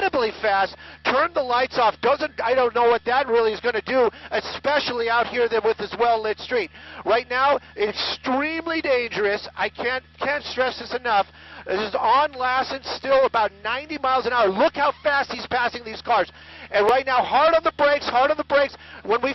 incredibly fast, turned the lights off. I don't know what that really is going to do, especially out here with this well-lit street. Right now, extremely dangerous. I can't stress this enough. This is on Lassen, still about 90 miles an hour. Look how fast he's passing these cars. And right now, hard on the brakes, hard on the brakes. When we...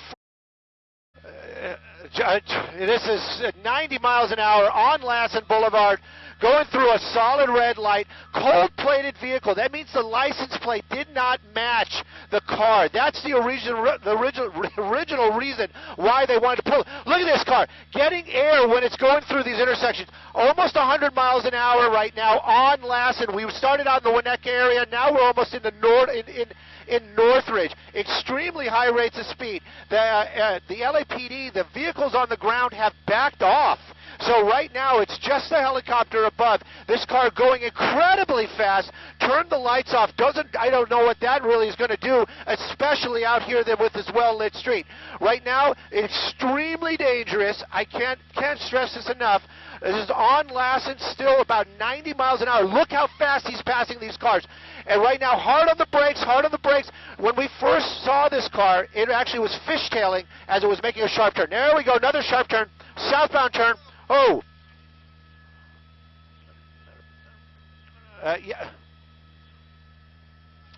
this is 90 miles an hour on Lassen Boulevard, going through a solid red light, cold-plated vehicle. That means the license plate did not match the car. That's the original reason why they wanted to pull. Look at this car, getting air when it's going through these intersections. Almost 100 miles an hour right now on Lassen. We started out in the Winnetka area. Now we're almost in the in Northridge. Extremely high rates of speed. The LAPD, the vehicles on the ground have backed off. So right now it's just the helicopter above. This car going incredibly fast, turned the lights off. I don't know what that really is going to do, especially out here with this well-lit street. Right now, extremely dangerous. I can't stress this enough. This is on Lassen, still about 90 miles an hour. Look how fast he's passing these cars. And right now, hard on the brakes, hard on the brakes. When we first saw this car, it actually was fishtailing as it was making a sharp turn. There we go, another sharp turn, southbound turn. Oh. Yeah.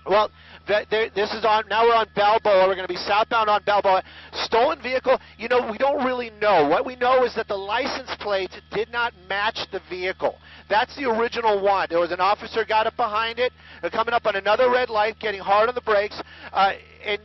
Well, this is on, now we're on Balboa. We're going to be southbound on Balboa. Stolen vehicle, you know, we don't really know. What we know is that the license plates did not match the vehicle. That's the original one. There was an officer got up behind it, coming up on another red light, getting hard on the brakes, and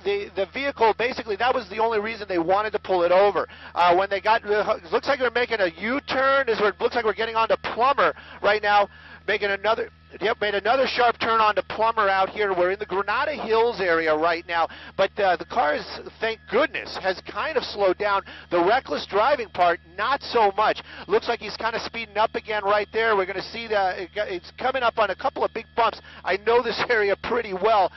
the vehicle, basically, that was the only reason they wanted to pull it over. When they got, it looks like they're making a U-turn. It looks like we're getting onto Plummer right now, making another... Yep, made another sharp turn onto Plummer out here. We're in the Granada Hills area right now, but the car is, thank goodness, has kind of slowed down. The reckless driving part, not so much. Looks like he's kind of speeding up again right there. We're going to see that it's coming up on a couple of big bumps. I know this area pretty well.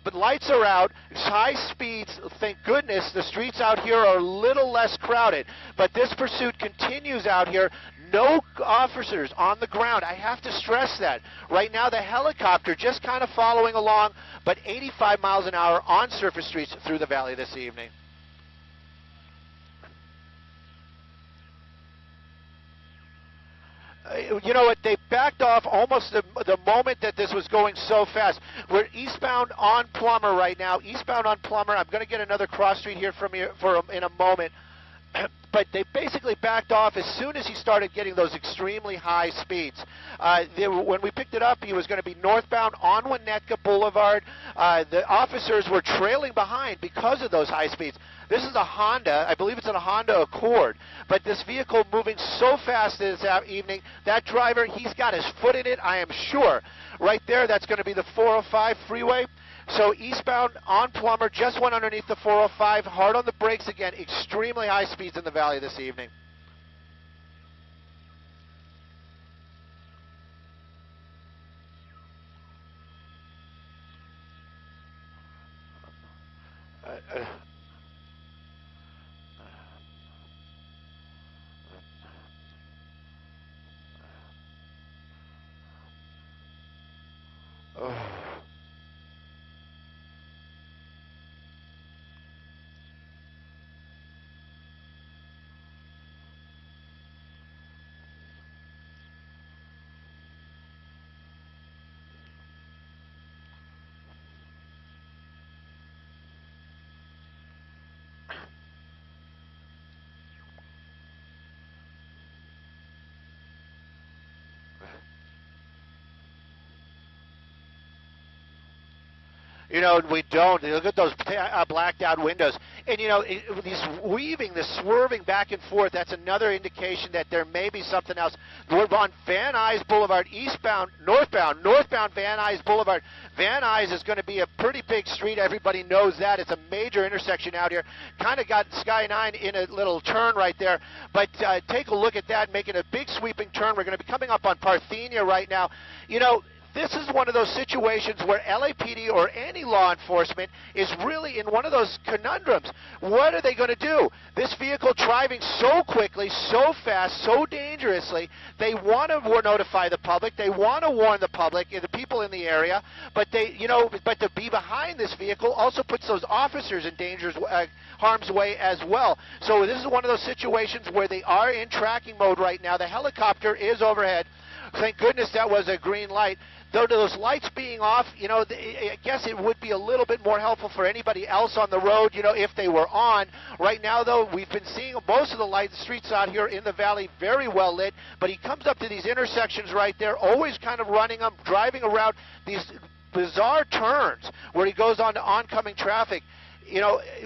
But lights are out. It's high speeds. Thank goodness the streets out here are a little less crowded. But this pursuit continues out here. No officers on the ground. I have to stress that. Right now, the helicopter just kind of following along, but 85 miles an hour on surface streets through the valley this evening. You know what, they backed off almost the moment that this was going so fast. We're eastbound on Plummer right now, eastbound on Plummer. I'm going to get another cross street here in a moment. But they basically backed off as soon as he started getting those extremely high speeds. When we picked it up, he was going to be northbound on Winnetka Boulevard. The officers were trailing behind because of those high speeds. This is a Honda. I believe it's a Honda Accord. But this vehicle moving so fast this evening, that driver, he's got his foot in it, I am sure. Right there, that's going to be the 405 freeway. So eastbound on Plummer, just went underneath the 405, hard on the brakes again, extremely high speeds in the valley this evening. You know, we don't. Look at those blacked out windows. And, you know, this swerving back and forth, that's another indication that there may be something else. We're on Van Nuys Boulevard, eastbound, northbound Van Nuys Boulevard. Van Nuys is going to be a pretty big street. Everybody knows that. It's a major intersection out here. Kind of got Sky 9 in a little turn right there. But take a look at that, making a big sweeping turn. We're going to be coming up on Parthenia right now. You know, this is one of those situations where LAPD or any law enforcement is really in one of those conundrums. What are they going to do? This vehicle driving so quickly, so fast, so dangerously, they want to notify the public, they want to warn the public, the people in the area, but but to be behind this vehicle also puts those officers in harm's way as well. So this is one of those situations where they are in tracking mode right now. The helicopter is overhead. Thank goodness that was a green light. Though those lights being off, I guess it would be a little bit more helpful for anybody else on the road, if they were on. Right now, though, we've been seeing most of the streets out here in the valley very well lit, but he comes up to these intersections right there, always kind of running them, driving around these bizarre turns where he goes on to oncoming traffic.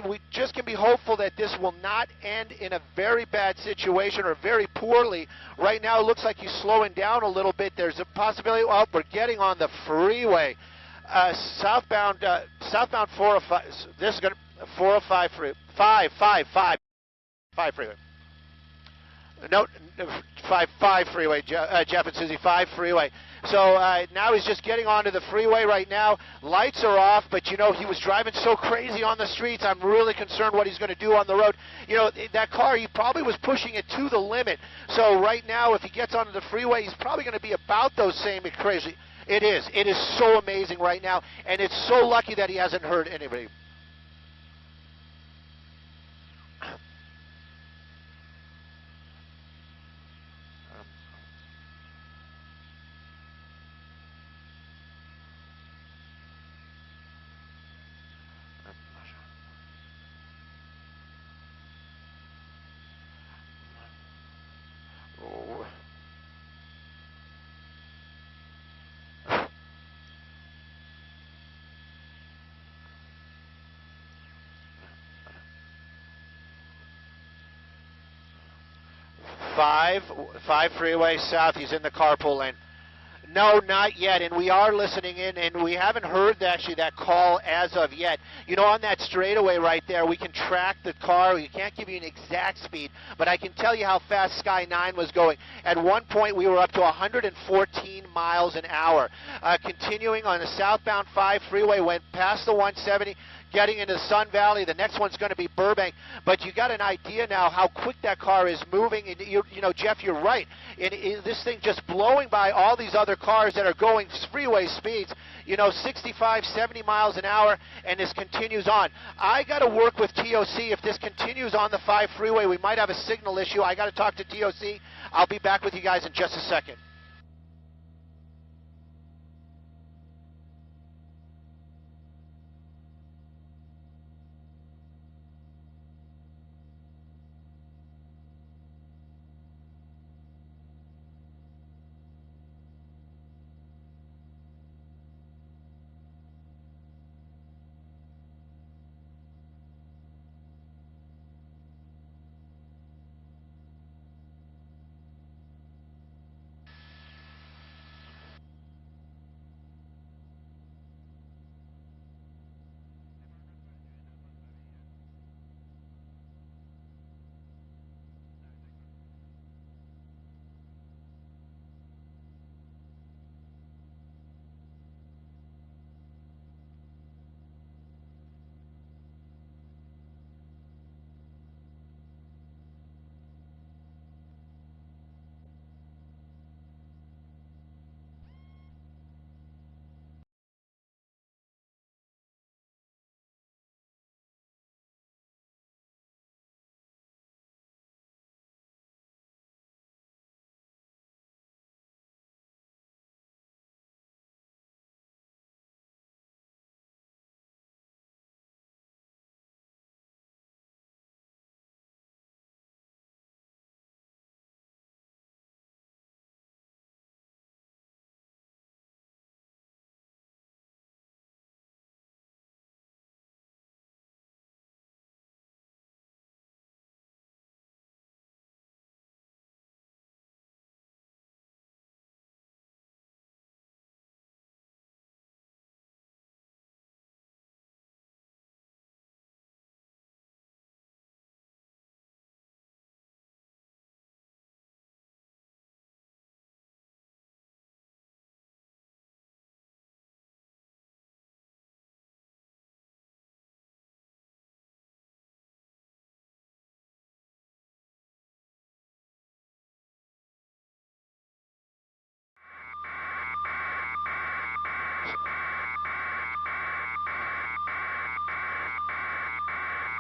We just can be hopeful that this will not end in a very bad situation or very poorly. Right now, it looks like he's slowing down a little bit. There's a possibility. Well, we're getting on the freeway, southbound 405. This is going to 405 freeway, 5 freeway. No, 5 freeway, Jeff and Susie, 5 freeway. So now he's just getting onto the freeway right now. Lights are off, but he was driving so crazy on the streets. I'm really concerned what he's going to do on the road. That car, he probably was pushing it to the limit. So right now, if he gets onto the freeway, he's probably going to be about those same crazy. It is. It is so amazing right now, and it's so lucky that he hasn't hurt anybody. 5 freeway south. He's in the carpool lane. No, not yet, and we are listening in, and we haven't heard actually that call as of yet. On that straightaway right there, we can track the car. We can't give you an exact speed, but I can tell you how fast Sky 9 was going. At one point, we were up to 114 miles an hour. Continuing on the southbound 5 freeway, went past the 170, getting into Sun Valley. The next one's going to be Burbank. But you got an idea now how quick that car is moving. And Jeff, you're right. This thing just blowing by all these other cars that are going freeway speeds, 65, 70 miles an hour, and this continues on. I got to work with TOC. If this continues on the 5 freeway, we might have a signal issue. I got to talk to TOC. I'll be back with you guys in just a second.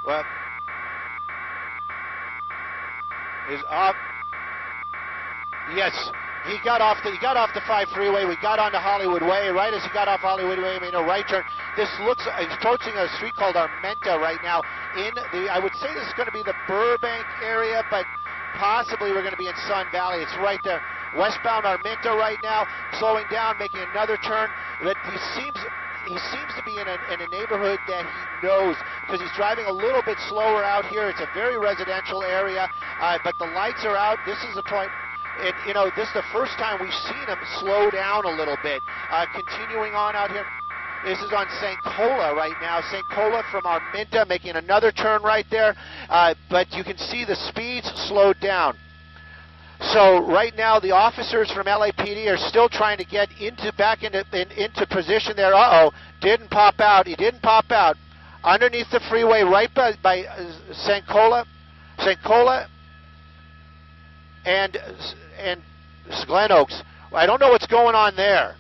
Well, is up. Yes, he got off the 5 freeway. We got onto Hollywood Way. Right as he got off Hollywood Way, made a right turn. This looks he's approaching a street called Armenta right now. I would say this is going to be the Burbank area, but possibly we're going to be in Sun Valley. It's right there. Westbound Armenta right now, slowing down, making another turn. But he seems to be in a neighborhood that he knows, because he's driving a little bit slower out here. It's a very residential area, but the lights are out. This is the point. And, this is the first time we've seen him slow down a little bit. Continuing on out here. This is on St. Cola right now. St. Cola from Armenta, making another turn right there. But you can see the speeds slowed down. So right now the officers from LAPD are still trying to get back into position there. Didn't pop out. He didn't pop out. Underneath the freeway, right by St. Cola and Glen Oaks. I don't know what's going on there.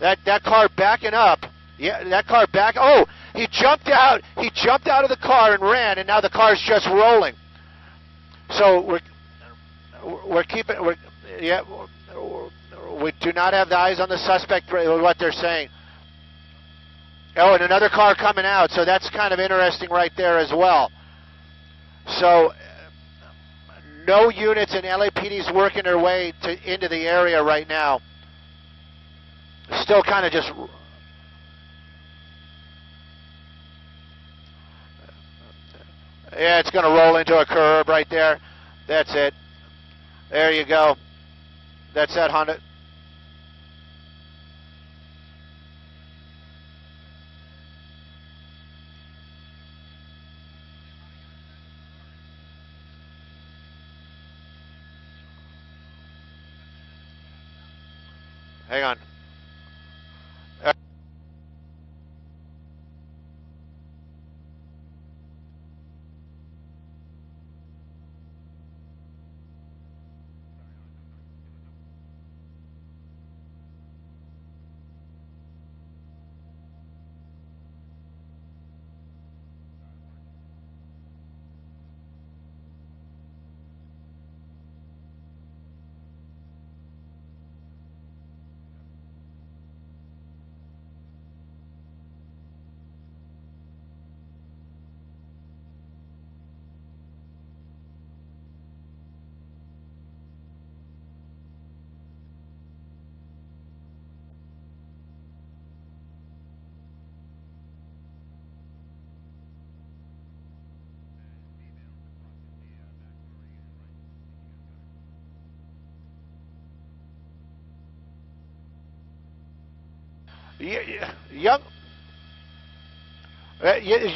That car backing up. Yeah, that car back. Oh, he jumped out. He jumped out of the car and ran, and now the car's just rolling. So we do not have the eyes on the suspect, what they're saying. Oh, and another car coming out, so that's kind of interesting right there as well. So no units in LAPD's working their way into the area right now. Still kind of just... Yeah, it's going to roll into a curb right there. That's it. There you go. That's that Honda. Hang on.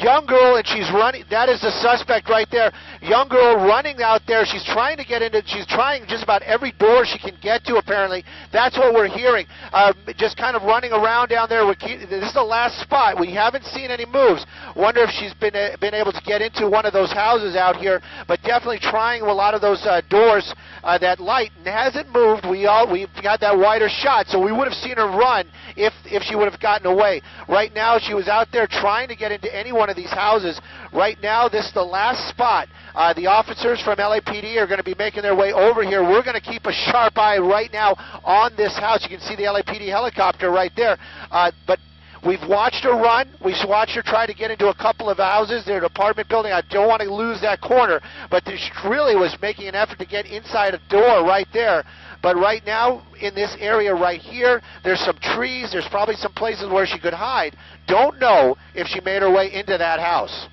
Young girl, and she's running. That is the suspect right there. Young girl running out there. She's trying to get into. She's trying just about every door she can get to. Apparently, that's what we're hearing. Just kind of running around down there. This is the last spot. We haven't seen any moves. Wonder if she's been able to get into one of those houses out here. But definitely trying a lot of those doors. That light hasn't moved. We've got that wider shot, so we would have seen her run if she would have gotten away. Right now, she was out there trying to get into any one of these houses. Right now, this is the last spot. The officers from LAPD are going to be making their way over here. We're going to keep a sharp eye right now on this house. You can see the LAPD helicopter right there. But we've watched her run. We've watched her try to get into a couple of houses. They're an apartment building. I don't want to lose that corner. But she really was making an effort to get inside a door right there. But right now, in this area right here, there's some trees. There's probably some places where she could hide. Don't know if she made her way into that house.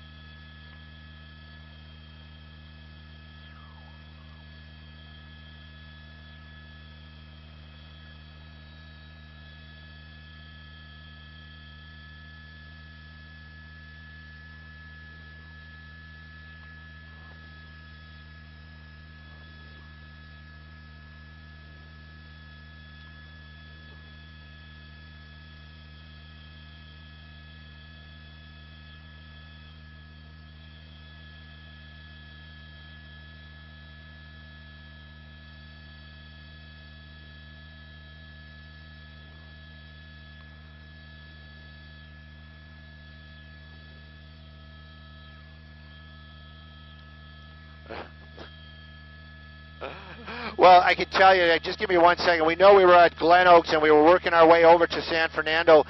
Well, I can tell you, just give me 1 second. We know we were at Glen Oaks and we were working our way over to San Fernando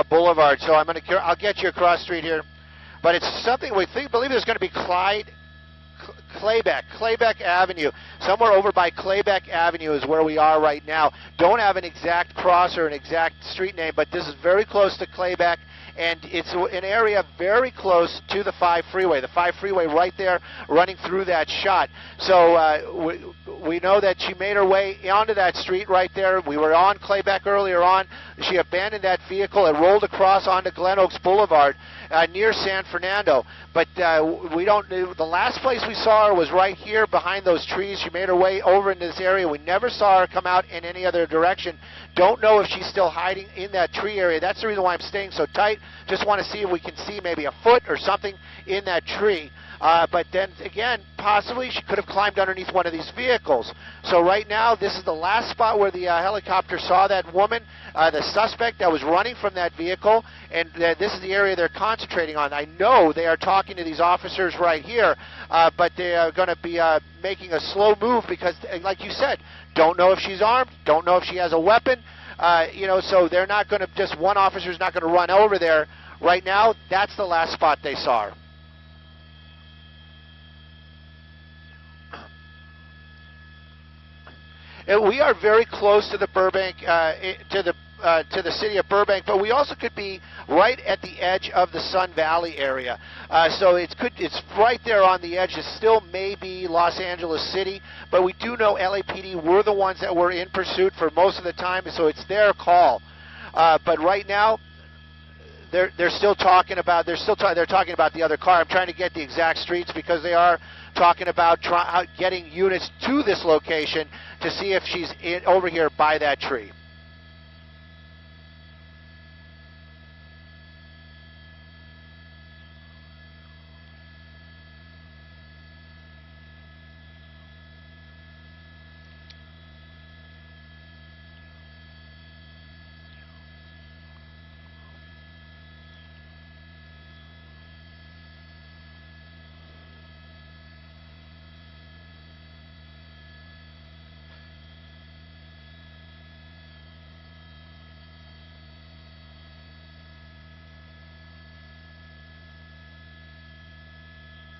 Boulevard. So I'll get you across street here. But it's something we believe there's going to be Claybeck Avenue. Somewhere over by Claybeck Avenue is where we are right now. Don't have an exact cross or an exact street name, but this is very close to Claybeck, and it's an area very close to the 5 freeway. The 5 freeway right there running through that shot. So we know that she made her way onto that street right there. We were on Claybeck earlier on. She abandoned that vehicle and rolled across onto Glen Oaks Boulevard near San Fernando. But we don't. The last place we saw her was right here behind those trees. She made her way over into this area. We never saw her come out in any other direction. Don't know if she's still hiding in that tree area. That's the reason why I'm staying so tight. Just want to see if we can see maybe a foot or something in that tree. But then again, possibly she could have climbed underneath one of these vehicles. So right now, this is the last spot where the helicopter saw that woman, the suspect that was running from that vehicle, and this is the area they're concentrating on. I know they are talking to these officers right here, but they are going to be making a slow move because, like you said, don't know if she's armed, don't know if she has a weapon, so they're not going to, just one officer's not going to run over there. Right now, that's the last spot they saw her. We are very close to the Burbank, to the city of Burbank, but we also could be right at the edge of the Sun Valley area. So it's right there on the edge. It still may be Los Angeles City, but we do know LAPD were the ones that were in pursuit for most of the time, so it's their call. But right now, they're still talking about they're talking about the other car. I'm trying to get the exact streets because they are talking about getting units to this location to see if she's over here by that tree.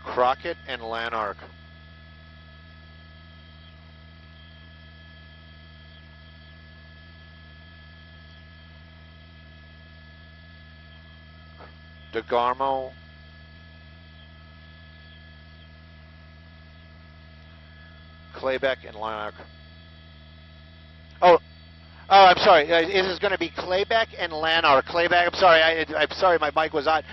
Crockett and Lanark. DeGarmo. Claybeck and Lanark. Oh, I'm sorry. This is going to be Claybeck and Lanark. Claybeck. I'm sorry. I'm sorry. My mic was on.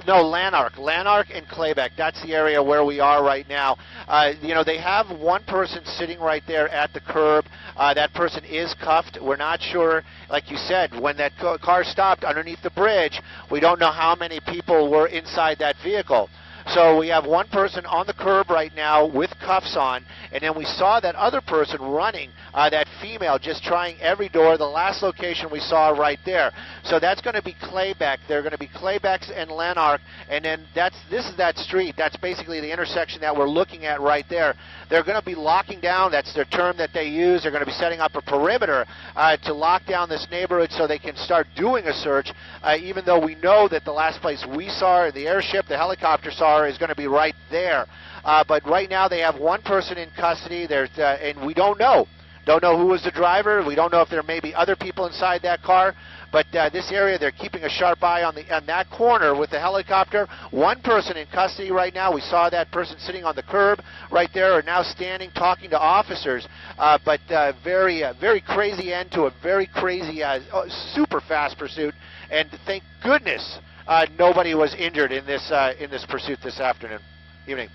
No, Lanark. Lanark and Claybeck. That's the area where we are right now. They have one person sitting right there at the curb. That person is cuffed. We're not sure. Like you said, when that car stopped underneath the bridge, we don't know how many people were inside that vehicle. So we have one person on the curb right now with cuffs on, and then we saw that other person running, that female, just trying every door, the last location we saw right there. So that's going to be Claybeck. They're going to be Claybecks and Lanark, and then this is that street. That's basically the intersection that we're looking at right there. They're going to be locking down. That's their term that they use. They're going to be setting up a perimeter to lock down this neighborhood so they can start doing a search, even though we know that the last place we saw her, the airship, the helicopter saw her, is going to be right there. But right now they have one person in custody. And we don't know who was the driver. We don't know if there may be other people inside that car. But this area, they're keeping a sharp eye on that corner with the helicopter. One person in custody right now. We saw that person sitting on the curb right there, or now standing talking to officers. But very crazy end to a very crazy, super fast pursuit. And thank goodness nobody was injured in this pursuit this evening.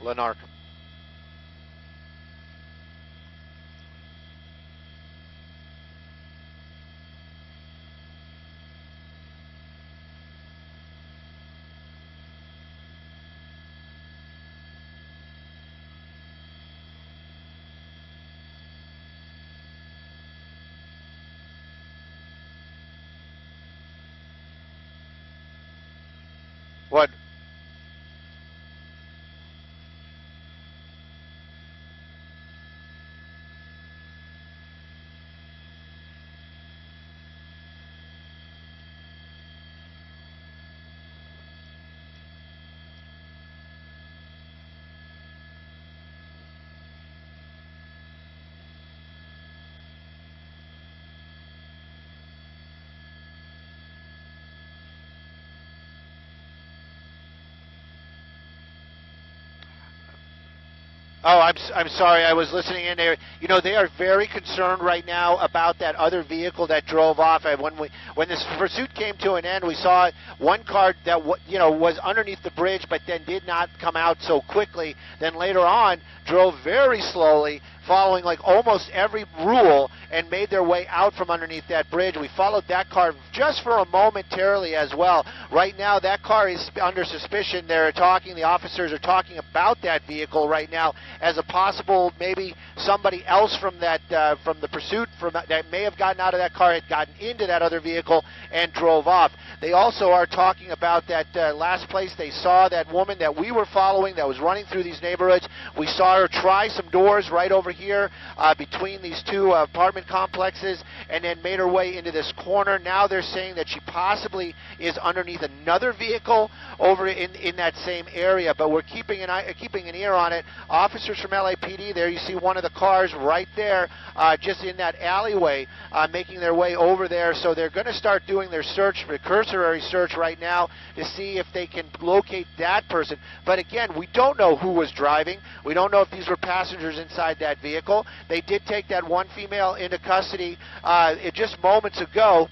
Lanark. What? Oh, I'm sorry. I was listening in there. You know, they are very concerned right now about that other vehicle that drove off. And when this pursuit came to an end, we saw one car that was underneath the bridge, but then did not come out so quickly. Then later on, drove very slowly, following like almost every rule, and made their way out from underneath that bridge. We followed that car just for a momentarily as well. Right now, that car is under suspicion. The officers are talking about that vehicle right now as a possible, maybe somebody else from the pursuit that may have gotten out of that car had gotten into that other vehicle and drove off. They also are talking about that last place they saw that woman that we were following that was running through these neighborhoods. We saw her try some doors right over here between these two apartment complexes, and then made her way into this corner. Now they're saying that she possibly is underneath another vehicle over in that same area, but we're keeping an ear on it. Officers from LAPD, there you see one of the cars right there, just in that alleyway, making their way over there. So they're going to start doing their search, the cursory search right now, to see if they can locate that person. But again, we don't know who was driving. We don't know if these were passengers inside that vehicle. They did take that one female into custody just moments ago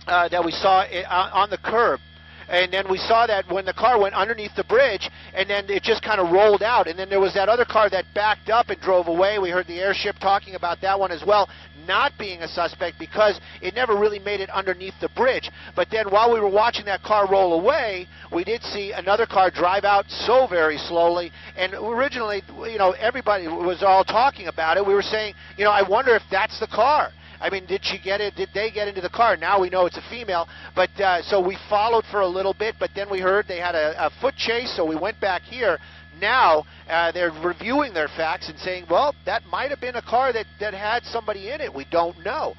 that we saw on the curb. And then we saw that when the car went underneath the bridge, and then it just kind of rolled out. And then there was that other car that backed up and drove away. We heard the airship talking about that one as well, not being a suspect because it never really made it underneath the bridge. But then while we were watching that car roll away, we did see another car drive out so very slowly. And originally, everybody was all talking about it. We were saying, I wonder if that's the car. I mean, did they get into the car? Now we know it's a female, but so we followed for a little bit, but then we heard they had a foot chase, so we went back here. Now they're reviewing their facts and saying, well, that might have been a car that had somebody in it. We don't know.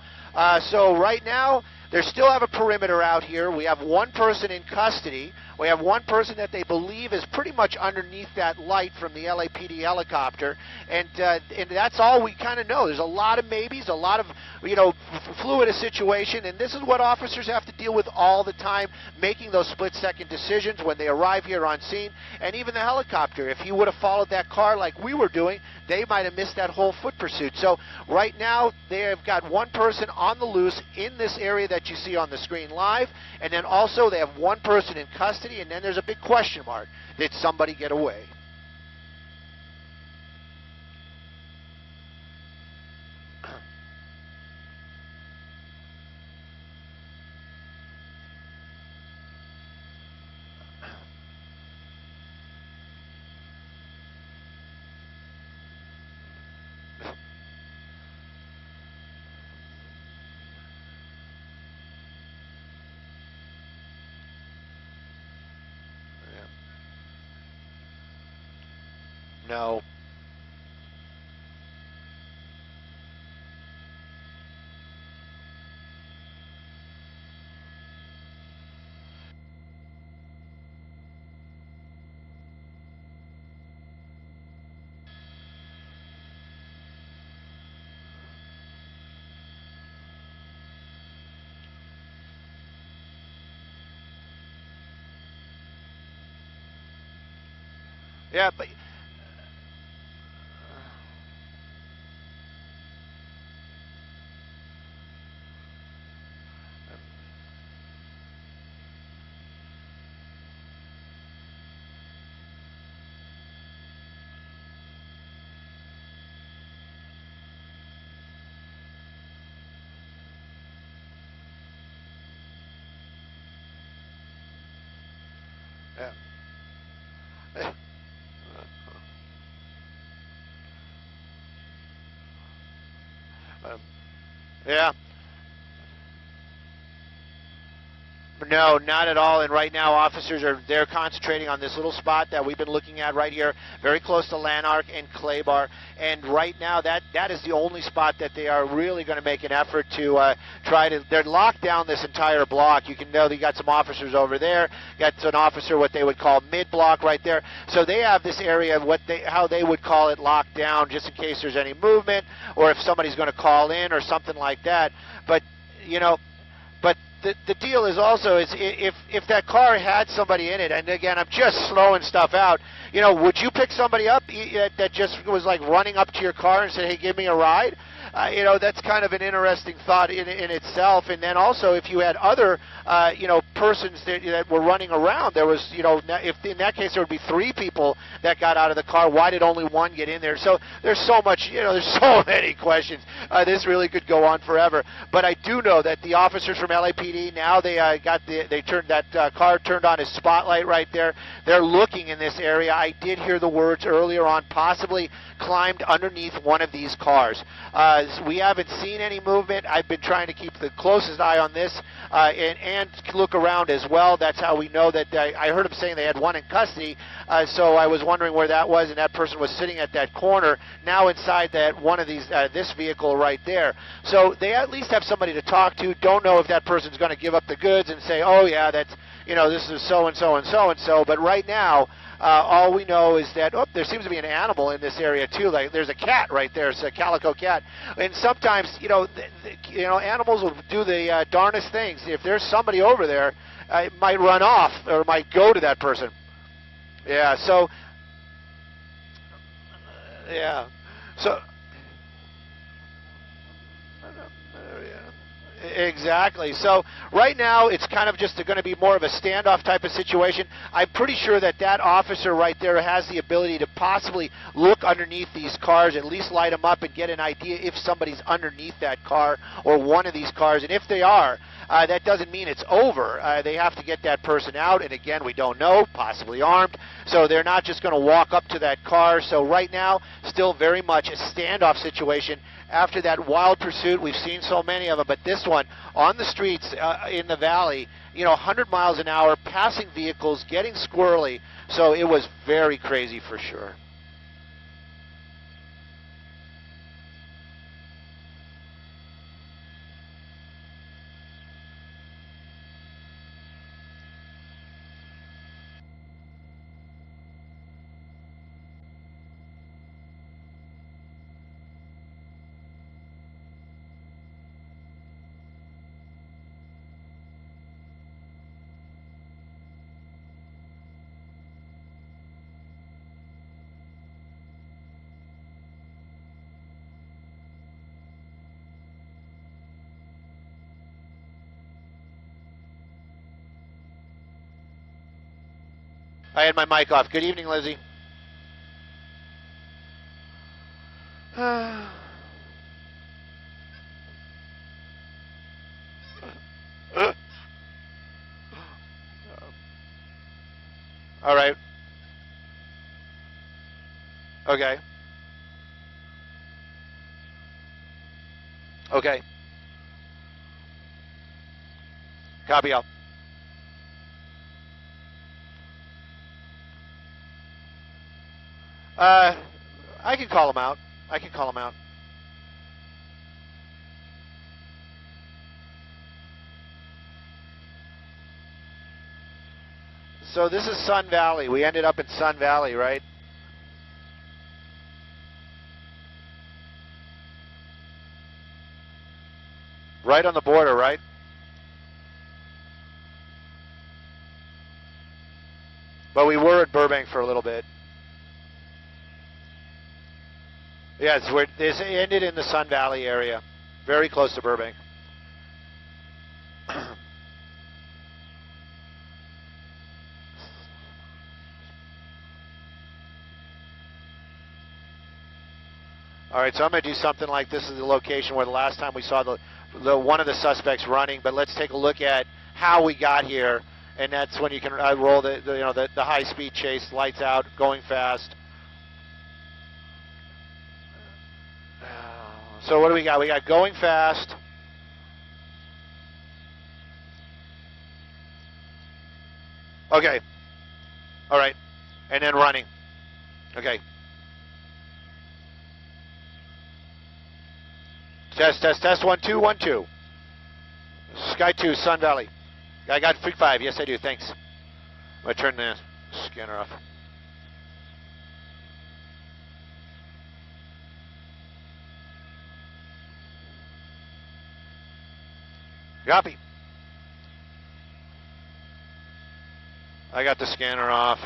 So right now, they still have a perimeter out here. We have one person in custody. We have one person that they believe is pretty much underneath that light from the LAPD helicopter, and that's all we kind of know. There's a lot of maybes, a lot of fluid situation, and this is what officers have to deal with all the time, making those split-second decisions when they arrive here on scene. And even the helicopter, if he would have followed that car like we were doing, they might have missed that whole foot pursuit. So right now they have got one person on the loose in this area that you see on the screen live, and then also they have one person in custody, and then there's a big question mark. Did somebody get away? No. Yeah, but Yeah. Yeah. No, not at all. And right now, officers they're concentrating on this little spot that we've been looking at right here, very close to Lanark and Claybar. And right now, that is the only spot that they are really going to make an effort to try to. They're locked down this entire block. You can know they got some officers over there. Got an officer what they would call mid-block right there. So they have this area how they would call it locked down, just in case there's any movement or if somebody's going to call in or something like that. But but the deal is also is if that car had somebody in it, and again, I'm just slowing stuff out, would you pick somebody up that just was like running up to your car and said, hey, give me a ride? That's kind of an interesting thought in itself. And then also, if you had other, persons that were running around, there was, if in that case there would be 3 people that got out of the car, why did only 1 get in there? So there's so much, there's so many questions. This really could go on forever. But I do know that the officers from LAPD now they turned that car turned on his spotlight right there. They're looking in this area. I did hear the words earlier on, possibly climbed underneath one of these cars. We haven't seen any movement. I've been trying to keep the closest eye on this and look around as well. That's how we know that. I heard them saying they had 1 in custody, so I was wondering where that was, and that person was sitting at that corner, now inside that one of these this vehicle right there. So they at least have somebody to talk to. Don't know if that person's going to give up the goods and say, oh yeah, that's this is so and so and so and so. But right now, all we know is that there seems to be an animal in this area too. Like there's a cat right there. It's a calico cat. And sometimes animals will do the darnest things. If there's somebody over there, it might run off or might go to that person. Yeah. So. Yeah. So. Exactly. So right now it's kind of just going to be more of a standoff type of situation. I'm pretty sure that officer right there has the ability to possibly look underneath these cars, at least light them up and get an idea if somebody's underneath that car or one of these cars. And if they are, that doesn't mean it's over. They have to get that person out. And again, we don't know, possibly armed. So they're not just going to walk up to that car. So right now, still very much a standoff situation. After that wild pursuit, we've seen so many of them, but this one on the streets in the valley, 100 miles an hour, passing vehicles, getting squirrely. So it was very crazy for sure. I had my mic off. Good evening, Lizzie. All right. Okay. Okay. Copy all. I can call him out. I can call him out. So this is Sun Valley. We ended up in Sun Valley, right? Right on the border, right? But we were at Burbank for a little bit. Yeah, this ended in the Sun Valley area, very close to Burbank. All right, so I'm going to do something like this is the location where the last time we saw the one of the suspects running, but let's take a look at how we got here and that's when you can roll the high speed chase, lights out, going fast. So what do we got? We got going fast. Okay. All right. And then running. Okay. Test, test, test. 1, 2, 1, 2. Sky 2, Sun Valley. I got Freak 5. Yes, I do. Thanks. I'm going to turn the scanner off. Copy. I got the scanner off.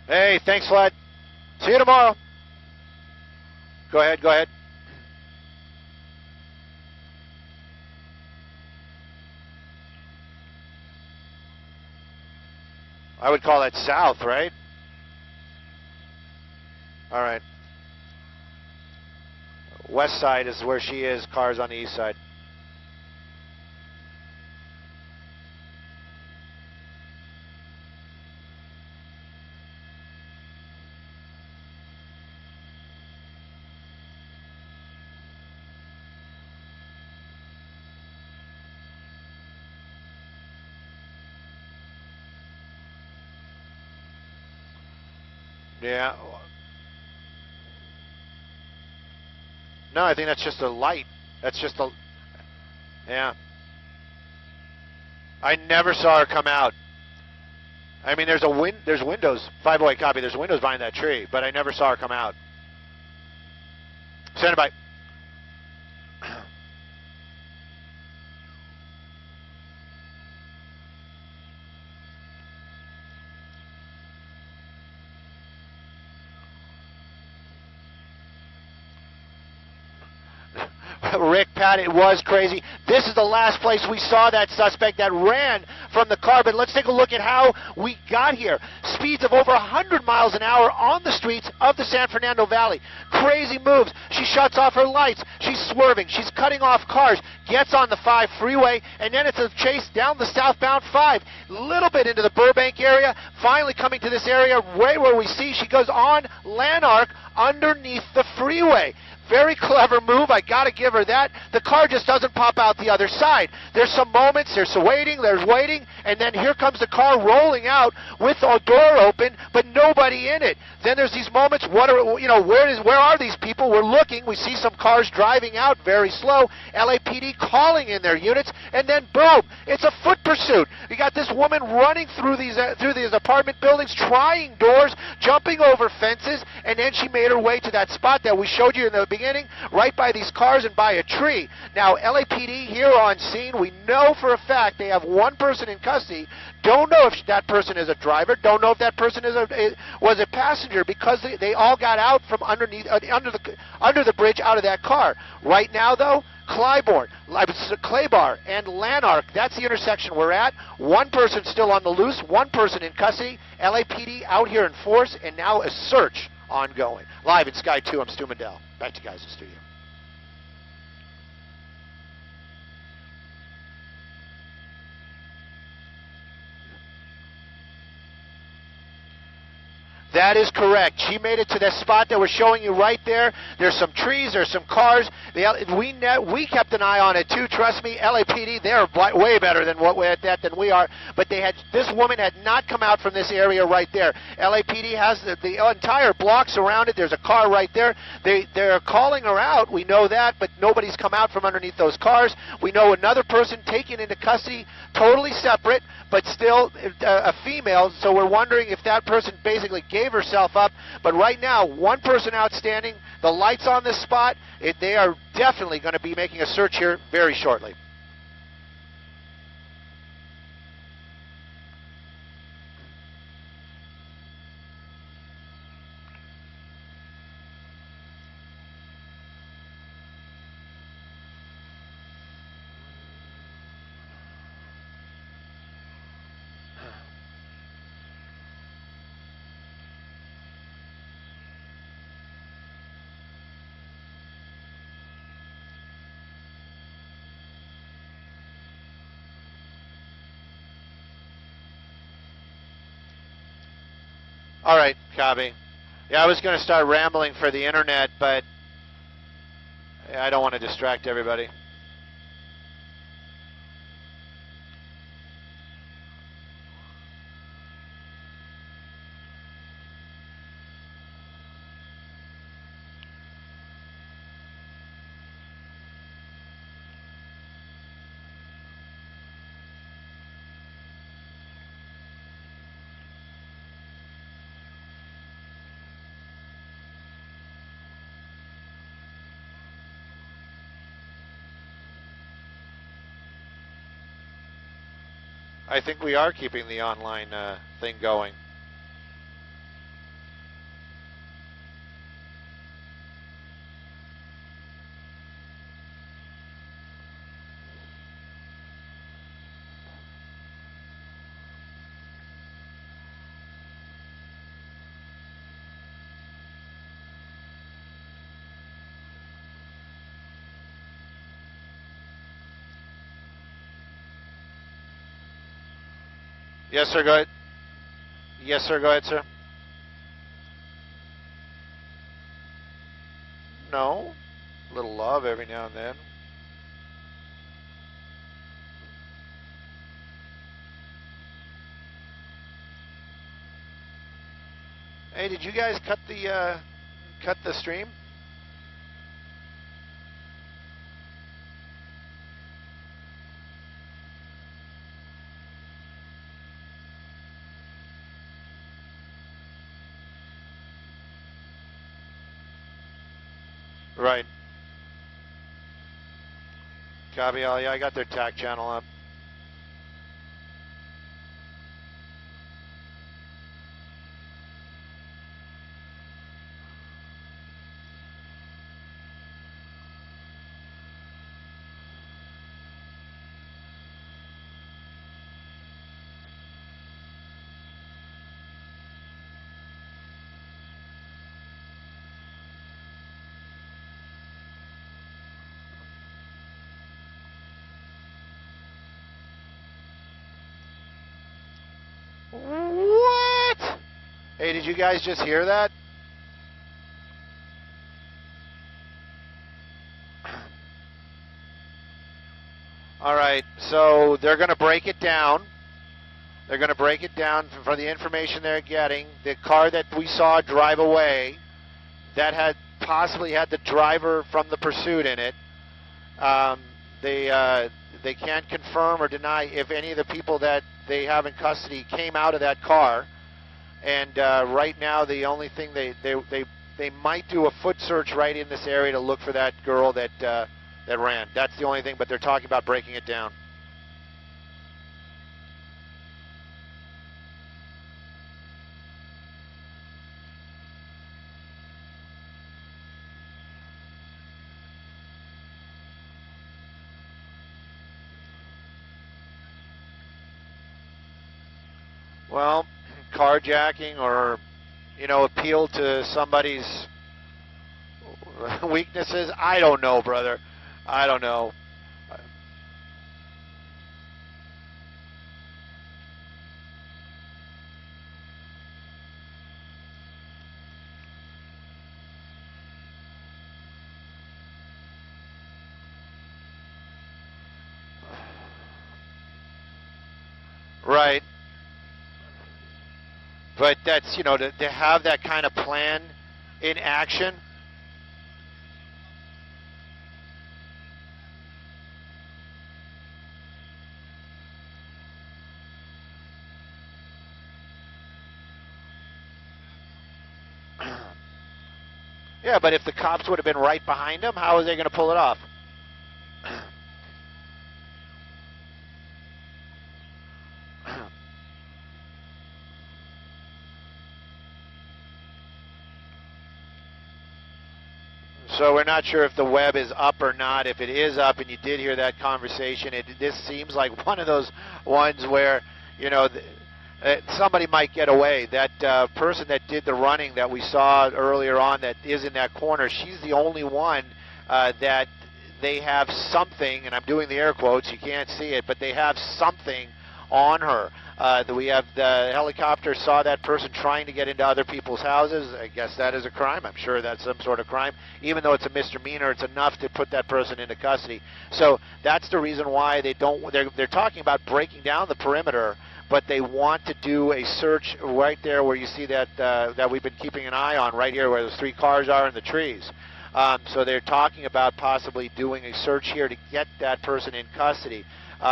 Hey, thanks, Vlad. See you tomorrow. Go ahead, go ahead. I would call that south, right? All right. West side is where she is. Cars on the east side. Yeah. No, I think that's just a light. That's just a... Yeah. I never saw her come out. I mean, there's windows. 508 copy. There's windows behind that tree, but I never saw her come out. Stand by. Rick, Pat, it was crazy. This is the last place we saw that suspect that ran from the car, but let's take a look at how we got here. Speeds of over 100 miles an hour on the streets of the San Fernando Valley. Crazy moves. She shuts off her lights. She's swerving. She's cutting off cars. Gets on the 5 freeway, and then it's a chase down the southbound 5. Little bit into the Burbank area. Finally coming to this area right where we see she goes on Lanark underneath the freeway. Very clever move. I got to give her that. The car just doesn't pop out the other side. There's some moments. There's some waiting. There's waiting. And then here comes the car rolling out with a door open, but nobody in it. Then there's these moments. What are, where are these people? We're looking. We see some cars driving out very slow. LAPD calling in their units. And then boom, it's a foot pursuit. You got this woman running through these apartment buildings, trying doors, jumping over fences, and then she made her way to that spot that we showed you in the beginning, right by these cars and by a tree. Now, LAPD here on scene, we know for a fact they have one person in custody. Don't know if that person is a driver. Don't know if that person was a passenger, because they all got out from under the bridge out of that car. Right now, though, Clybourne, Claybar, and Lanark, that's the intersection we're at. One person still on the loose, one person in custody. LAPD out here in force, and now a search ongoing. Live in Sky 2, I'm Stu Mandel. Back to you guys in the studio. That is correct. She made it to that spot that we're showing you right there. There's some trees, there's some cars. We kept an eye on it too. Trust me, LAPD, they're way better than than we are. But this woman had not come out from this area right there. LAPD has the entire block surrounded. There's a car right there. They're calling her out. We know that, but nobody's come out from underneath those cars. We know another person taken into custody, totally separate, but still a female. So we're wondering if that person basically gave herself up. But right now, one person outstanding, the lights on this spot, they are definitely going to be making a search here very shortly. All right, copy. Yeah, I was going to start rambling for the internet, but I don't want to distract everybody. I think we are keeping the online thing going. Yes, sir, go ahead. Yes, sir, go ahead, sir. No. A little love every now and then. Hey, did you guys cut the stream? Right. Copy all. Yeah, I got their TAC channel up. What? Hey, did you guys just hear that? All right, so they're going to break it down. They're going to break it down for the information they're getting. The car that we saw drive away, that had possibly had the driver from the pursuit in it. They can't confirm or deny if any of the people that they have in custody came out of that car. And right now, the only thing they might do a foot search right in this area to look for that girl that ran. That's the only thing, but they're talking about breaking it down. Well, carjacking or, appeal to somebody's weaknesses. I don't know, brother. I don't know. Right. But that's, to have that kind of plan in action. Yeah, but if the cops would have been right behind him, how are they going to pull it off? So we're not sure if the web is up or not. If it is up and you did hear that conversation, this seems like one of those ones where, somebody might get away. That person that did the running that we saw earlier on that is in that corner, she's the only one that they have something, and I'm doing the air quotes, you can't see it, but they have something on her. We have the helicopter saw that person trying to get into other people's houses. I guess that is a crime. I'm sure that's some sort of crime. Even though it's a misdemeanor, it's enough to put that person into custody. So that's the reason why they don't. They're talking about breaking down the perimeter, but they want to do a search right there where you see that that we've been keeping an eye on, right here where those 3 cars are in the trees. So they're talking about possibly doing a search here to get that person in custody.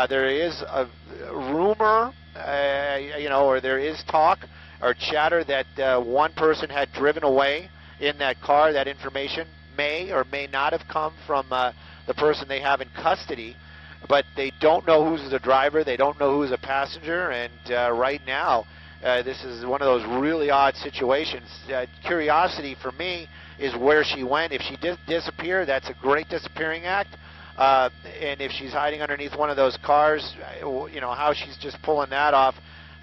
There is a rumor, or there is talk or chatter that one person had driven away in that car. That information may or may not have come from the person they have in custody, but they don't know who's the driver. They don't know who's a passenger, and right now, this is one of those really odd situations. Curiosity for me is where she went. If she did disappear, that's a great disappearing act. And if she's hiding underneath one of those cars, how she's just pulling that off,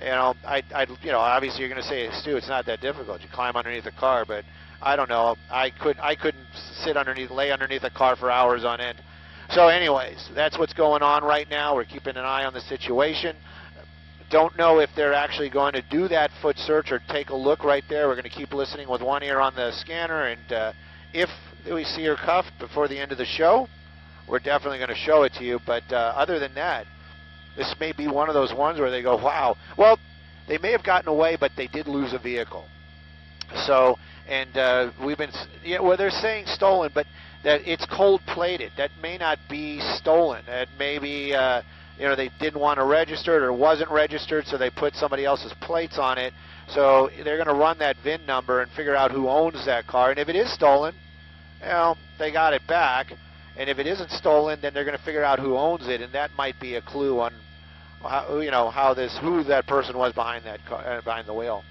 obviously you're going to say, Stu, it's not that difficult. You climb underneath a car, but I don't know. I couldn't lay underneath a car for hours on end. So anyways, that's what's going on right now. We're keeping an eye on the situation. Don't know if they're actually going to do that foot search or take a look right there. We're going to keep listening with one ear on the scanner, and if we see her cuffed before the end of the show, we're definitely going to show it to you. But other than that, this may be one of those ones where they go, wow. Well, they may have gotten away, but they did lose a vehicle. So, and they're saying stolen, but that it's cold-plated. That may not be stolen. That may be, they didn't want to register it or wasn't registered, so they put somebody else's plates on it. So they're going to run that VIN number and figure out who owns that car. And if it is stolen, they got it back. And if it isn't stolen, then they're going to figure out who owns it, and that might be a clue on who that person was behind that car, behind the wheel.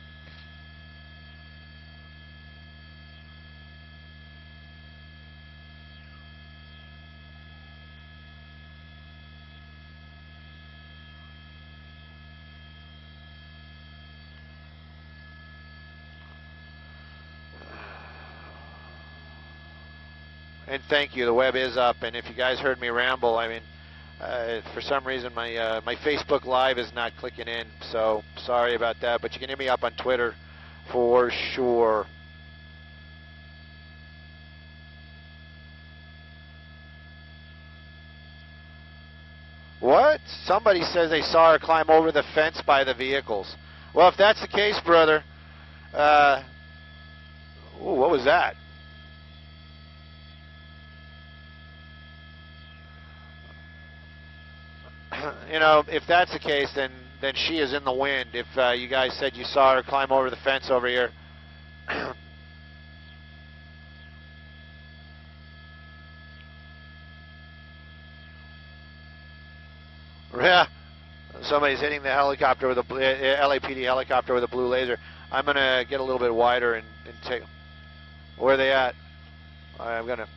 And thank you. The web is up, and if you guys heard me ramble, for some reason my Facebook Live is not clicking in, so sorry about that. But you can hit me up on Twitter for sure. What? Somebody says they saw her climb over the fence by the vehicles. Well, if that's the case, brother, what was that? If that's the case, then she is in the wind. If you guys said you saw her climb over the fence over here. Yeah, somebody's hitting the helicopter with a LAPD helicopter with a blue laser. I'm gonna get a little bit wider and take. Where are they at? I'm gonna.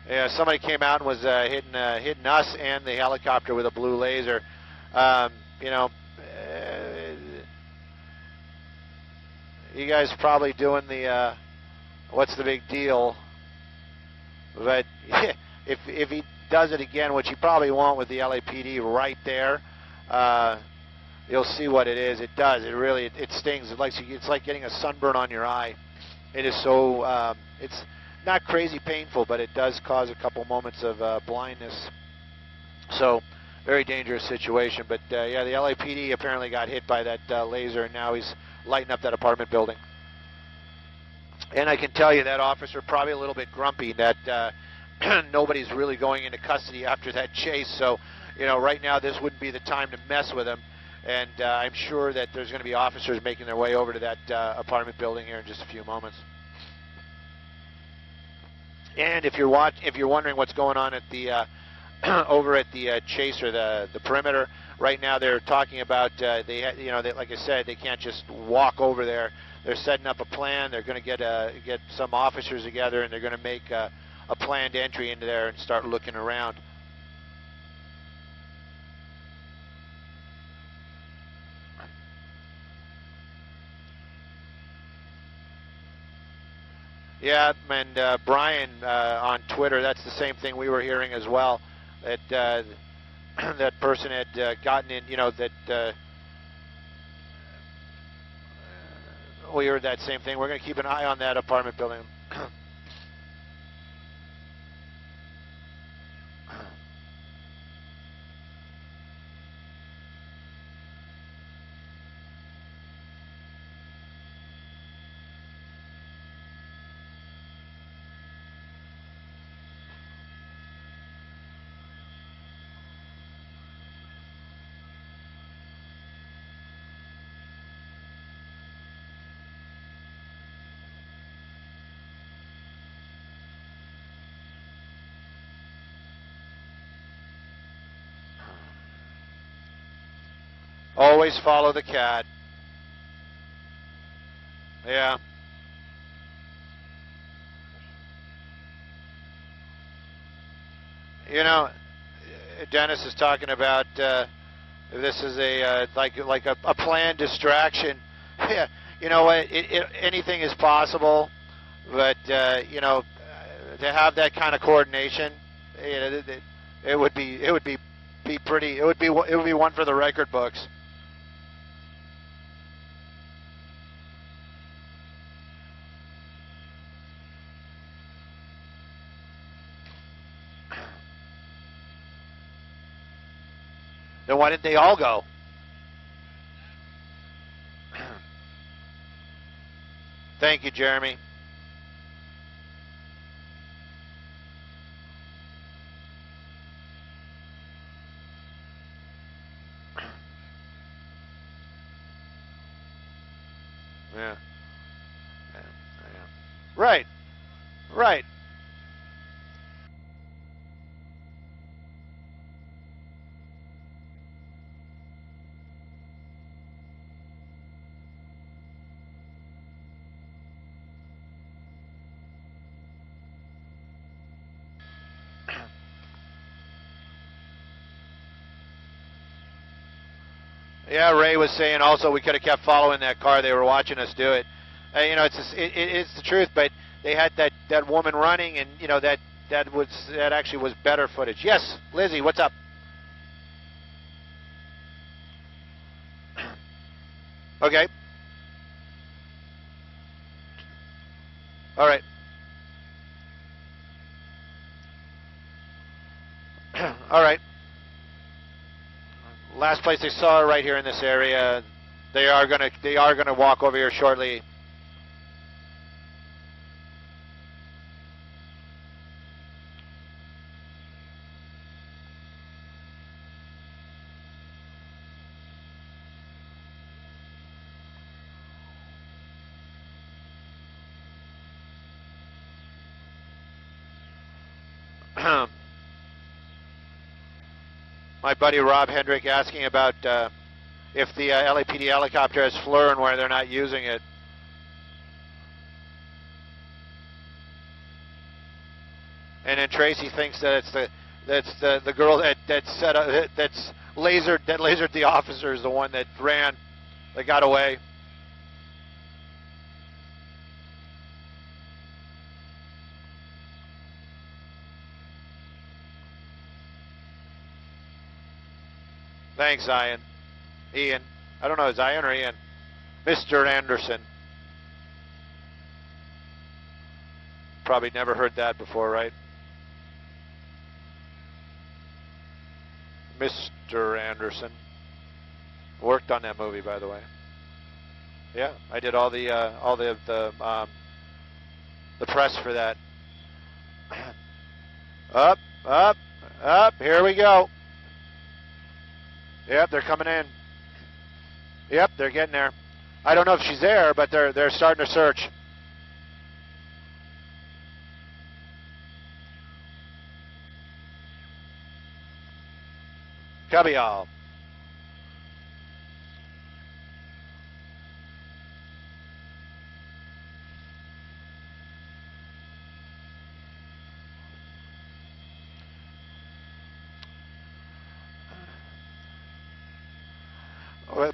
Yeah, somebody came out and was hitting us and the helicopter with a blue laser. You guys probably doing the what's the big deal? But if he does it again, which he probably won't with the LAPD right there, you'll see what it is. It does. It really it stings. It's like getting a sunburn on your eye. It is so. It's not crazy painful, but it does cause a couple moments of blindness. So, very dangerous situation. But yeah, the LAPD apparently got hit by that laser, and now he's lighting up that apartment building. And I can tell you that officer probably a little bit grumpy that nobody's really going into custody after that chase. So, you know, right now this wouldn't be the time to mess with him. And I'm sure that there's going to be officers making their way over to that apartment building here in just a few moments. And if you're wondering what's going on at the over at the chase or the perimeter, right now they're talking about like I said, they can't just walk over there. They're setting up a plan. They're going to get some officers together, and they're going to make a planned entry into there and start looking around. Yeah, and Brian on Twitter, that's the same thing we were hearing as well. That that person had gotten in, that we heard that same thing. We're going to keep an eye on that apartment building. Always follow the cat. Yeah. You know, Dennis is talking about this is a like a planned distraction. Yeah. You know what? Anything is possible, but to have that kind of coordination, it would be pretty. It would be one for the record books. Then why didn't they all go? Thank you, Jeremy. Yeah. Right. Right. Yeah, Ray was saying also we could have kept following that car. They were watching us do it. It's the truth, but they had that woman running, and that actually was better footage. Yes, Lizzie, what's up? Okay. All right. All right. Last place they saw her right here in this area. They are gonna walk over here shortly. My buddy Rob Hendrick asking about if the LAPD helicopter has FLIR and why they're not using it. And then Tracy thinks that it's the girl that lasered the officers, the one that ran, that got away. Thanks, Ian. Ian. I don't know, is Ian or Ian? Mr. Anderson. probably never heard that before, right? Mr. Anderson. Worked on that movie, by the way. Yeah, I did all the press for that. Up, up, up. Here we go. Yep, they're coming in. Yep, they're getting there. I don't know if she's there, but they're starting to search. Cabial.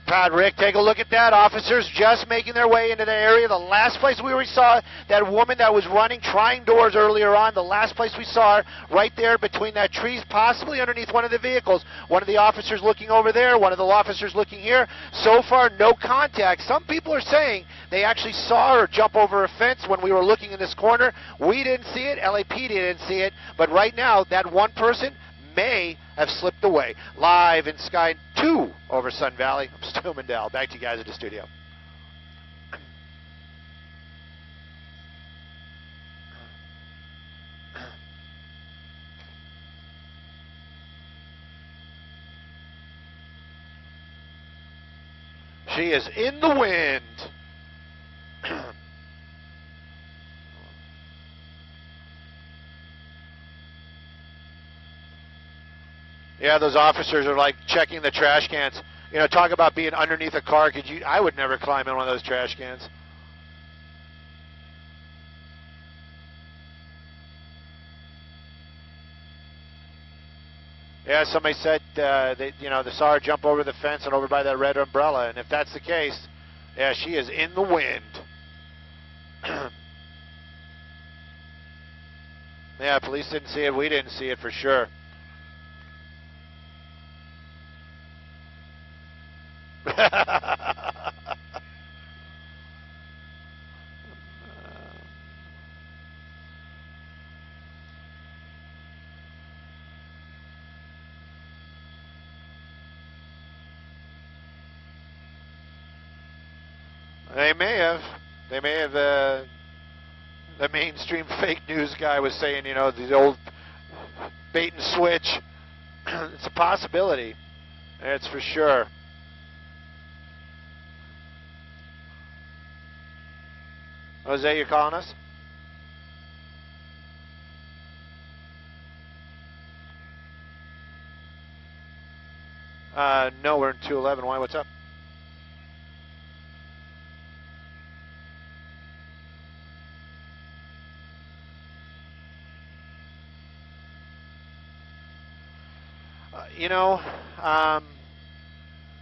Pat, Rick, take a look at that. Officers just making their way into the area. The last place we saw that woman that was running, trying doors earlier on, the last place we saw her, right there between that trees, possibly underneath one of the vehicles. One of the officers looking over there, one of the officers looking here. So far, no contact. Some people are saying they actually saw her jump over a fence when we were looking in this corner. We didn't see it. LAPD didn't see it. But right now, that one person may have slipped away. Live in Sky 2 over Sun Valley. I'm Stu Mandel. Back to you guys at the studio. She is in the wind. Yeah, those officers are like checking the trash cans. You know, talk about being underneath a car. I would never climb in one of those trash cans. Yeah, somebody said they saw her jump over the fence and over by that red umbrella. And if that's the case, yeah, she is in the wind. Yeah, police didn't see it. We didn't see it for sure. They may have, the mainstream fake news guy was saying, you know, the old bait and switch. It's a possibility. It's for sure. Jose, you calling us? No, we're in 211. Why? What's up? You know,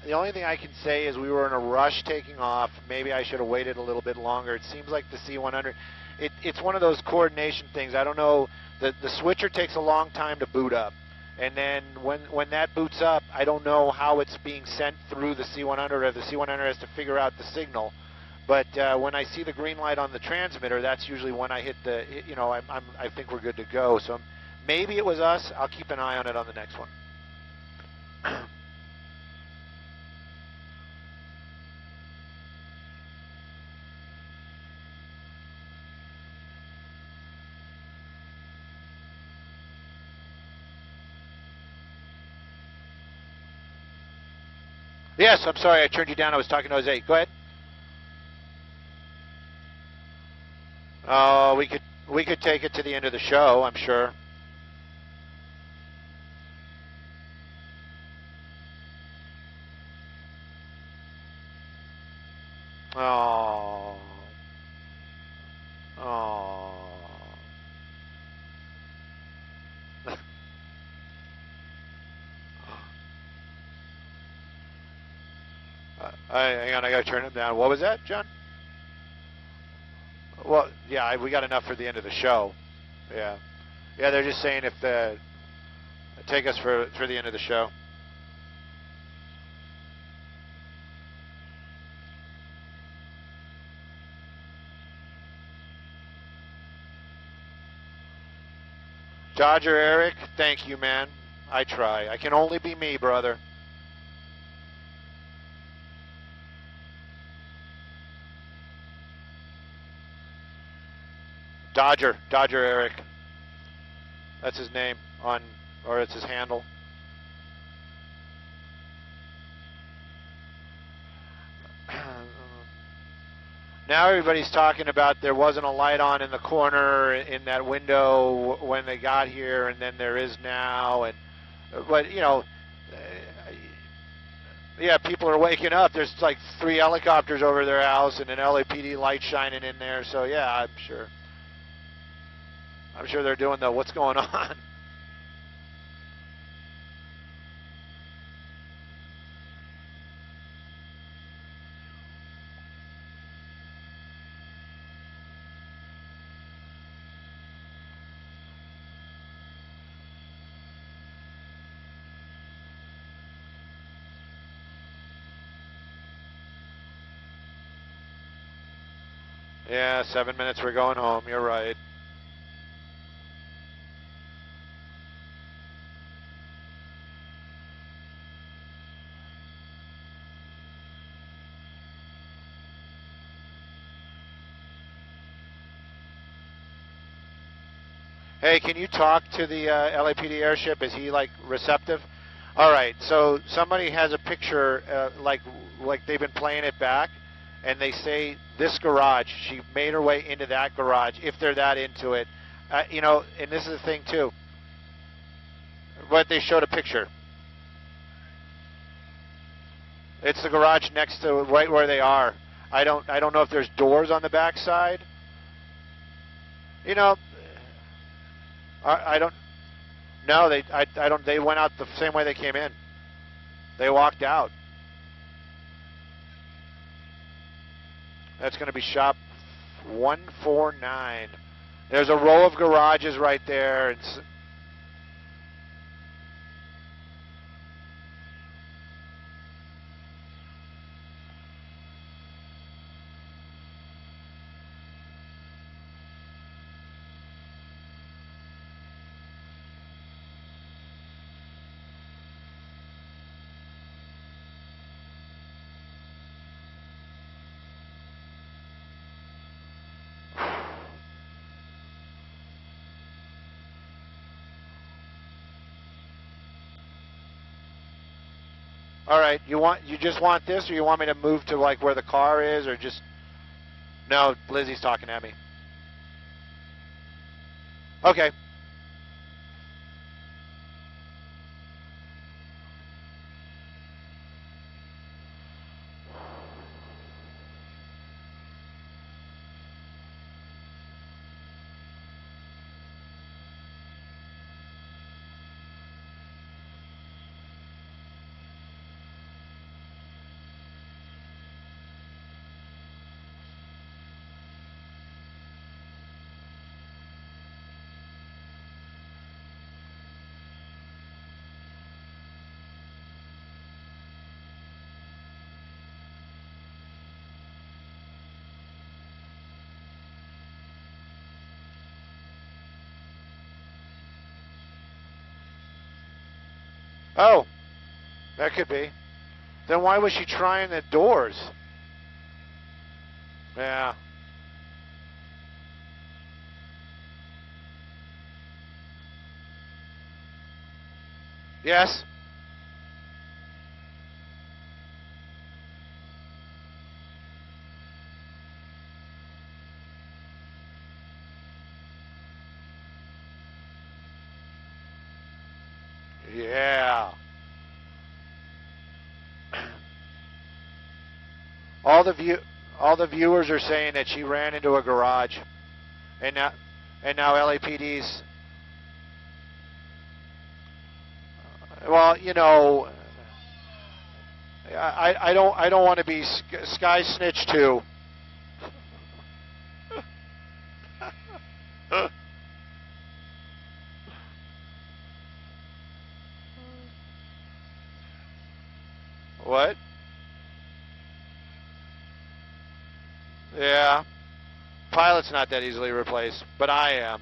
the only thing I can say is we were in a rush taking off. Maybe I should have waited a little bit longer. It seems like the C100, it's one of those coordination things. I don't know. The switcher takes a long time to boot up. And then when that boots up, I don't know how it's being sent through the C100, or the C100 has to figure out the signal. But when I see the green light on the transmitter, that's usually when I hit the, you know, I think we're good to go. So maybe it was us. I'll keep an eye on it on the next one. Yes, I'm sorry, I turned you down. I was talking to Jose. Go ahead. Oh, we could take it to the end of the show, I'm sure. Oh. Oh. Hang on, I gotta turn it down. What was that, John? Well, yeah, we got enough for the end of the show. Yeah, yeah. They're just saying if take us for the end of the show. Dodger Eric, thank you, man. I try. I can only be me, brother. Dodger Eric. That's his name or it's his handle. Now everybody's talking about there wasn't a light on in the corner in that window when they got here, and then there is now. But you know, yeah, people are waking up. There's like 3 helicopters over their house and an LAPD light shining in there. So yeah, I'm sure they're doing the what's going on. Yeah, 7 minutes, we're going home. You're right. Hey, can you talk to the LAPD airship? Is he like receptive? All right. So somebody has a picture like they've been playing it back, and they say this garage. She made her way into that garage. If they're that into it, you know. And this is the thing too. But they showed a picture. It's the garage next to right where they are. I don't know if there's doors on the backside. You know. I don't. No, I don't. They went out the same way they came in. They walked out. That's going to be shop 149. There's a row of garages right there. It's, all right, you just want this, or you want me to move to like where the car is, or just? No, Lizzie's talking at me. Okay. Oh, that could be. Then why was she trying the doors? Yeah. Yes. Yeah. All the viewers are saying that she ran into a garage, and now LAPD's. Well, you know, I don't want to be sky snitch too. What? Yeah. Pilot's not that easily replaced, but I am.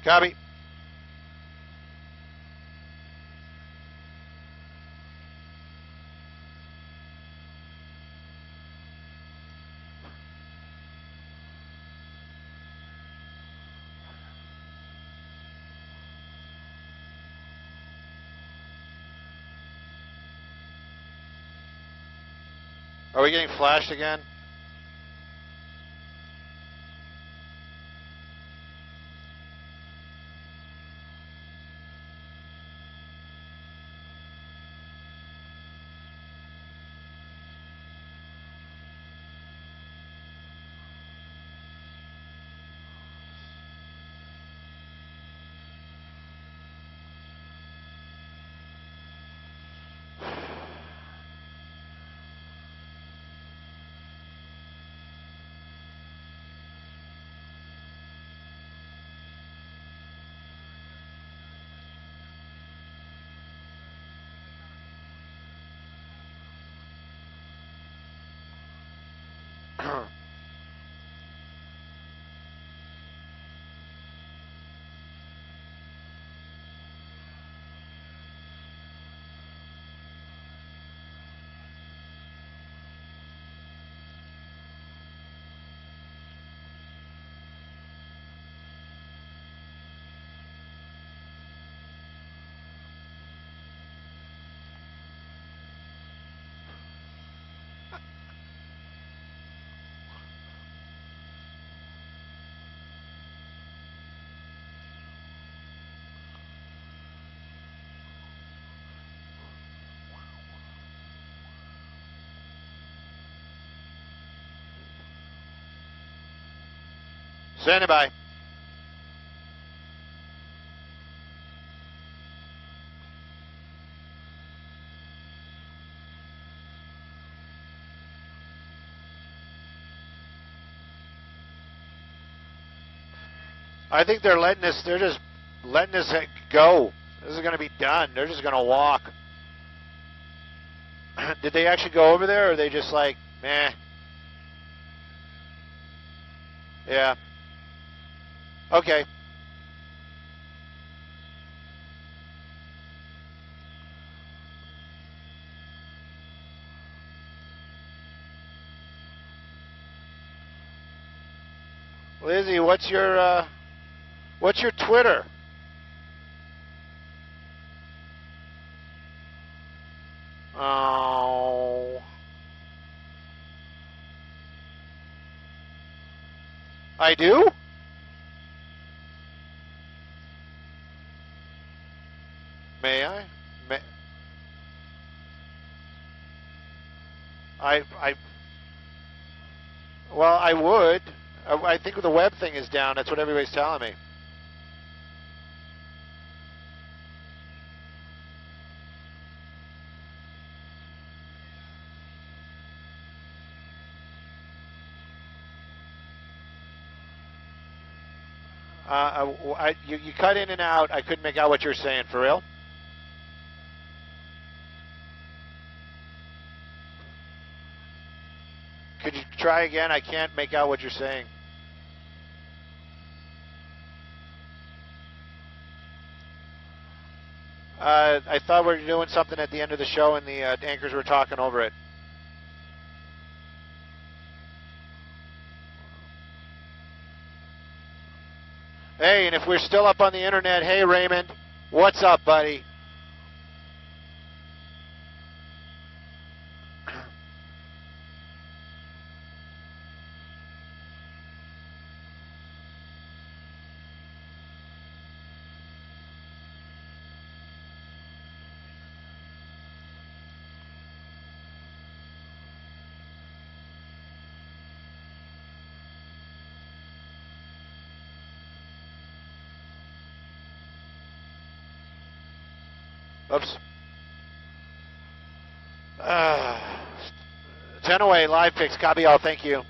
Copy. Are we getting flashed again? Standing by. I think they're letting us, they're just letting us go. This is going to be done. They're just going to walk. Did they actually go over there, or are they just like, meh? Yeah. Okay. Lizzie, what's your Twitter? Oh. I do? May I? Well, I would. I think the web thing is down. That's what everybody's telling me. You cut in and out. I couldn't make out what you're saying. For real? Could you try again? I can't make out what you're saying. I thought we were doing something at the end of the show and the anchors were talking over it. Hey, and if we're still up on the internet, hey Raymond, what's up, buddy? Oops. 10 away, live fix, copy all, thank you.